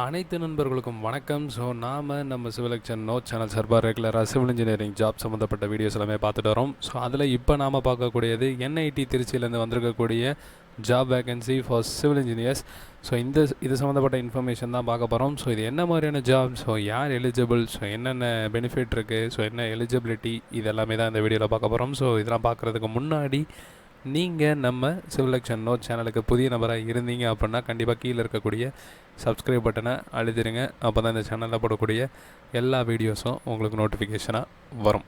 அனைத்து நண்பர்களுக்கும் வணக்கம். ஸோ நம்ம சிவில் நோட் சேனல் சார்பாக ரெகுலராக சிவில் இன்ஜினியரிங் ஜாப் சம்மந்தப்பட்ட வீடியோஸ் எல்லாமே பார்த்துட்டு வரோம். ஸோ அதில் இப்போ நாம் பார்க்கக்கூடியது NIT திருச்சியிலேருந்து வந்திருக்கக்கூடிய job vacancy for civil engineers. So இது சம்மந்தப்பட்ட இன்ஃபர்மேஷன் தான் பார்க்க போகிறோம். ஸோ இது என்ன மாதிரியான ஜாப், ஸோ யார் எலிஜிபிள், ஸோ என்னென்ன பெனிஃபிட் இருக்குது, ஸோ என்ன எலிஜிபிலிட்டி, இது எல்லாமே தான் இந்த வீடியோவில் பார்க்க போகிறோம். ஸோ இதெல்லாம் பார்க்குறதுக்கு முன்னாடி நீங்கள் நம்ம சிவில் நோட் சேனலுக்கு புதிய நபராக இருந்தீங்க அப்படின்னா கண்டிப்பாக கீழே இருக்கக்கூடிய சப்ஸ்கிரைப் பட்டனை அழுத்திடுங்க. அப்போ தான் இந்த சேனலில் போடக்கூடிய எல்லா வீடியோஸும் உங்களுக்கு நோட்டிஃபிகேஷனாக வரும்.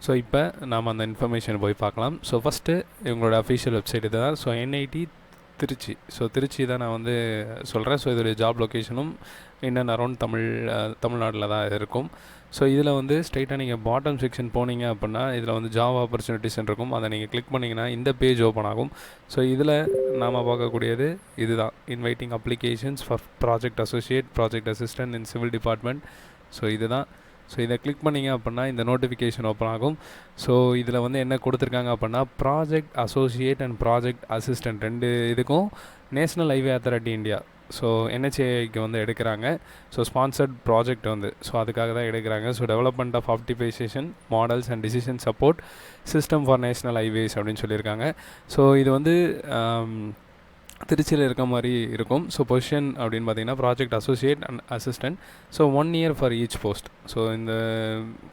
ஸோ இப்போ நாம் அந்த இன்ஃபர்மேஷன் போய் பார்க்கலாம். ஸோ ஃபஸ்ட்டு இவங்களோட அஃபிஷியல் வெப்சைட் இது தான். So NIT Trichy. So Trichy தான் நான் சொல்கிறேன். ஸோ இதோடைய ஜாப் லொக்கேஷனும் இன்னும் அரௌண்ட் தமிழ்நாட்டில் தான் இருக்கும். ஸோ இதில் ஸ்ட்ரைட்டாக நீங்கள் பாட்டம் செக்ஷன் போனீங்க அப்படின்னா இதில் ஜாப் ஆப்பர்ச்சுனிட்டிஸ் இருக்கும். அதை நீங்கள் கிளிக் பண்ணிங்கன்னா இந்த பேஜ் ஓப்பன் ஆகும். ஸோ இதில் நாம் பார்க்கக்கூடியது இதுதான், inviting applications for project associate, project assistant in civil department. So இதுதான். ஸோ இதை கிளிக் பண்ணிங்க அப்படின்னா இந்த நோட்டிஃபிகேஷன் ஓப்பன் ஆகும். ஸோ இதில் என்ன கொடுத்துருக்காங்க அப்படின்னா project associate and project assistant ரெண்டு இதுக்கும் national highway authority India, so NHAIக்கு எடுக்கிறாங்க. ஸோ ஸ்பான்சர்ட் ப்ராஜெக்ட் ஸோ அதுக்காக தான் எடுக்கிறாங்க. So development of optimization models and decision support system for national highways அப்படின்னு சொல்லியிருக்காங்க. ஸோ இது திருச்சியில் இருக்க மாதிரி இருக்கும். ஸோ பொசிஷன் அப்படின்னு பார்த்தீங்கன்னா project associate and assistant. So 1 year for each post. So இந்த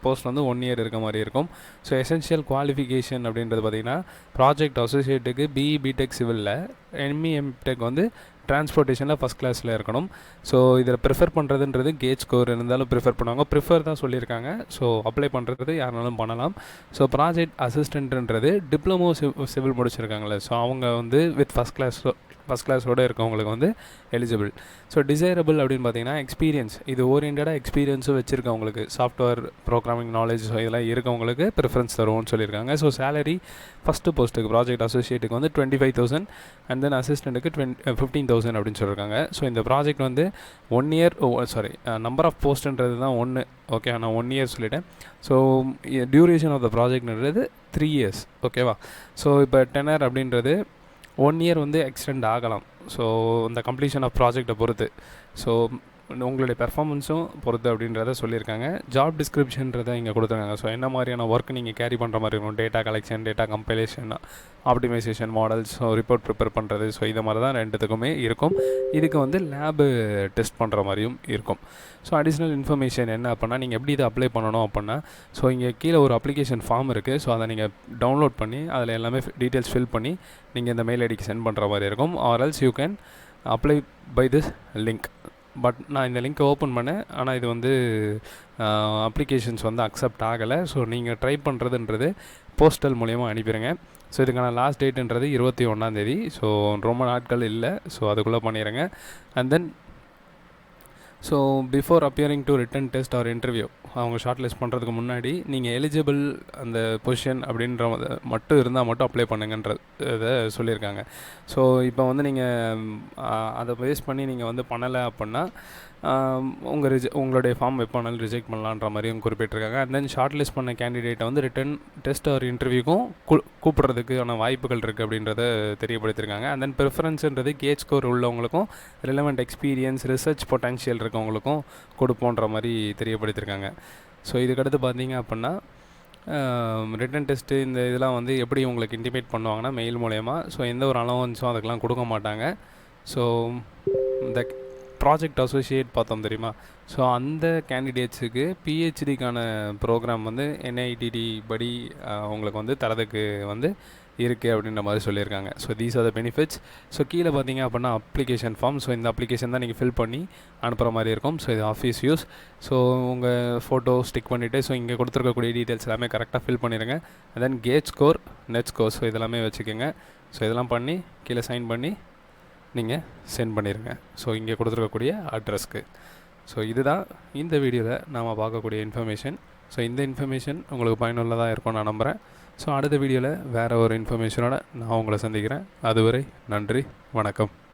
போஸ்ட் 1 year இருக்க மாதிரி இருக்கும். ஸோ எசென்ஷியல் குவாலிஃபிகேஷன் அப்படின்றது பார்த்தீங்கன்னா ப்ராஜெக்ட் அசோசியேட்டுக்கு BE BTech சிவிலில், ME MTech டிரான்ஸ்போர்ட்டேஷனில் ஃபஸ்ட் கிளாஸில் இருக்கணும். ஸோ இதில் ப்ரிஃபர் பண்ணுறதுன்றது கேட் ஸ்கோர் இருந்தாலும் ப்ரிஃபர் பண்ணுவாங்க. ப்ரிஃபர் தான் சொல்லியிருக்காங்க. ஸோ அப்ளை பண்ணுறது யாருனாலும் பண்ணலாம். ஸோ ப்ராஜெக்ட் அசிஸ்டன்ட்ன்றது டிப்ளமோ சிவில் முடிச்சிருக்காங்களே, ஸோ அவங்க வித் ஃபஸ்ட் கிளாஸோடு இருக்கவங்களுக்கு எலிஜிபிள். ஸோ டிசைரபிள் அப்படின்னு பார்த்தீங்கன்னா எக்ஸ்பீரியன்ஸ், இது ஓரியன்டாக எக்ஸ்பீரியன்ஸும் வச்சுருக்கவங்களுக்கு, சாஃப்ட்வேர் ப்ரோக்ராமிங் நாலேஜ், ஸோ இதெல்லாம் இருக்கவங்களுக்கு ப்ரிஃபரன்ஸ் தருவோம்னு சொல்லியிருக்காங்க. ஸோ சேலரி ஃபஸ்ட்டு போஸ்ட்டுக்கு ப்ராஜெக்ட் அசோசியேட்டுக்கு 25,000 அண்ட் தென் அசிஸ்டண்ட்டுக்கு 15,000 அப்படின்னு சொல்லியிருக்காங்க. ஸோ இந்த ப்ராஜெக்ட் 1 year, நம்பர் ஆஃப் போஸ்ட்டுன்றது தான் 1. ஓகே, நான் 1 year சொல்லிட்டேன். ஸோ டியூரேஷன் ஆஃப் த ப்ராஜெக்ட்ன்றது 3 years. ஓகேவா? ஸோ இப்போ டெனர் அப்படின்றது 1 year எக்ஸ்டெண்ட் ஆகலாம். ஸோ இந்த கம்ப்ளீஷன் ஆஃப் ப்ராஜெக்டை பொறுத்து, ஸோ உங்களுடைய பெர்ஃபார்மன்ஸும் பொறுத்து அப்படின்றத சொல்லியிருக்காங்க. ஜாப் டிஸ்கிரிப்ஷன்றதை இங்கே கொடுத்துருக்காங்க. ஸோ என்ன மாதிரியான ஒர்க் நீங்கள் கேரி பண்ணுற மாதிரி இருக்கும், data collection, data compilation, optimization models, so report prepare பண்ணுறது, ஸோ இது மாதிரி தான் ரெண்டுத்துக்குமே இருக்கும். இதுக்கு லேபு டெஸ்ட் பண்ணுற மாதிரியும் இருக்கும். ஸோ அடிஷ்னல் இன்ஃபர்மேஷன் என்ன அப்படின்னா நீங்கள் எப்படி இதை அப்ளை பண்ணணும் அப்படின்னா, ஸோ இங்கே கீழே ஒரு அப்ளிகேஷன் ஃபார்ம் இருக்குது. ஸோ அதை நீங்கள் டவுன்லோட் பண்ணி அதில் எல்லாமே டீட்டெயில்ஸ் ஃபில் பண்ணி நீங்கள் இந்த மெயில் ஐடிக்கு சென்ட் பண்ணுற மாதிரி இருக்கும். Or else you can apply by this link. But நான் இந்த லிங்க்கை ஓப்பன் பண்ணேன், ஆனால் இது அப்ளிகேஷன்ஸ் அக்செப்ட் ஆகலை. ஸோ நீங்கள் ட்ரை பண்ணுறதுன்றது போஸ்டல் மூலயமா அனுப்பிடுங்க. ஸோ இதுக்கான லாஸ்ட் டேட்டுன்றது 21 ஸோ ரொம்ப நாட்கள் இல்லை. ஸோ அதுக்குள்ளே பண்ணிடுங்க. And then so before appearing to return test R interview, அவங்க ஷார்ட் லிஸ்ட் பண்ணுறதுக்கு முன்னாடி நீங்கள் எலிஜிபிள் அந்த பொசிஷன் அப்படின்ற மட்டும் இருந்தால் மட்டும் அப்ளை பண்ணுங்கன்றதை சொல்லியிருக்காங்க. ஸோ இப்போ நீங்கள் அதை பேஸ் பண்ணி நீங்கள் பண்ணலை அப்படின்னா உங்களுடைய ஃபார்ம் எப்போனாலும் ரிஜெக்ட் பண்ணலான்ற மாதிரியும் குறிப்பிட்டிருக்காங்க. அண்ட் தென் ஷார்ட் லிஸ்ட் பண்ண கேண்டிடேட்டை ரிட்டன் டெஸ்ட் ஆர் இன்டர்வியூக்கும் கூப்பிட்றதுக்கான வாய்ப்புகள் இருக்குது அப்படின்றத தெரியப்படுத்தியிருக்காங்க. அண்ட் தென் ப்ரிஃபரன்ஸுன்றது கேட் ஸ்கோர் உள்ளவங்களுக்கும் ரிலவெண்ட் எக்ஸ்பீரியன்ஸ், ரிசர்ச் பொட்டன்ஷியல் இருக்கவங்களுக்கும் கொடுப்போன்ற மாதிரி தெரியப்படுத்தியிருக்காங்க. ஸோ இதுக்கடுத்து பார்த்தீங்க அப்படின்னா ரிட்டன் டெஸ்ட்டு இந்த இதெல்லாம் எப்படி உங்களுக்கு இன்டிமேட் பண்ணுவாங்கன்னா மெயில் மூலயமா. ஸோ எந்த ஒரு அலவன்ஸும் அதுக்கெலாம் கொடுக்க மாட்டாங்க. ஸோ இந்த ப்ராஜெக்ட் அசோசியேட் பார்த்தோம் தெரியுமா, ஸோ அந்த கேண்டிடேட்ஸுக்கு PhDக்கான ப்ரோக்ராம் NIT படி உங்களுக்கு தரதுக்கு இருக்குது அப்படின்ற மாதிரி சொல்லியிருக்காங்க. So these are the benefits. So கீழே பார்த்தீங்க அப்படின்னா அப்ளிகேஷன் ஃபார்ம். ஸோ இந்த அப்ளிகேஷன் தான் நீங்கள் ஃபில் பண்ணி அனுப்புகிற மாதிரி இருக்கும். ஸோ இது ஆஃபீஸ் யூஸ். ஸோ உங்கள் ஃபோட்டோ ஸ்டிக் பண்ணிவிட்டு ஸோ இங்கே கொடுத்துருக்கக்கூடிய டீட்டெயில்ஸ் எல்லாமே கரெக்டாக ஃபில் பண்ணிடுங்க. And then GATE score, NET score, so இதெல்லாமே வச்சுக்கோங்க. ஸோ இதெல்லாம் பண்ணி கீழே சைன் பண்ணி நீங்கள் சென்ட் பண்ணிடுங்க. ஸோ இங்கே கொடுத்துருக்கக்கூடிய அட்ரஸ்க்கு. ஸோ இதுதான் இந்த வீடியோவில் நாம் பார்க்கக்கூடிய இன்ஃபர்மேஷன். ஸோ இந்த இன்ஃபர்மேஷன் உங்களுக்கு பயனுள்ளதாக இருக்கும்னு நான் நம்புகிறேன். ஸோ அடுத்த வீடியோவில் வேறு ஒரு இன்ஃபர்மேஷனோட நான் உங்களை சந்திக்கிறேன். அதுவரை நன்றி, வணக்கம்.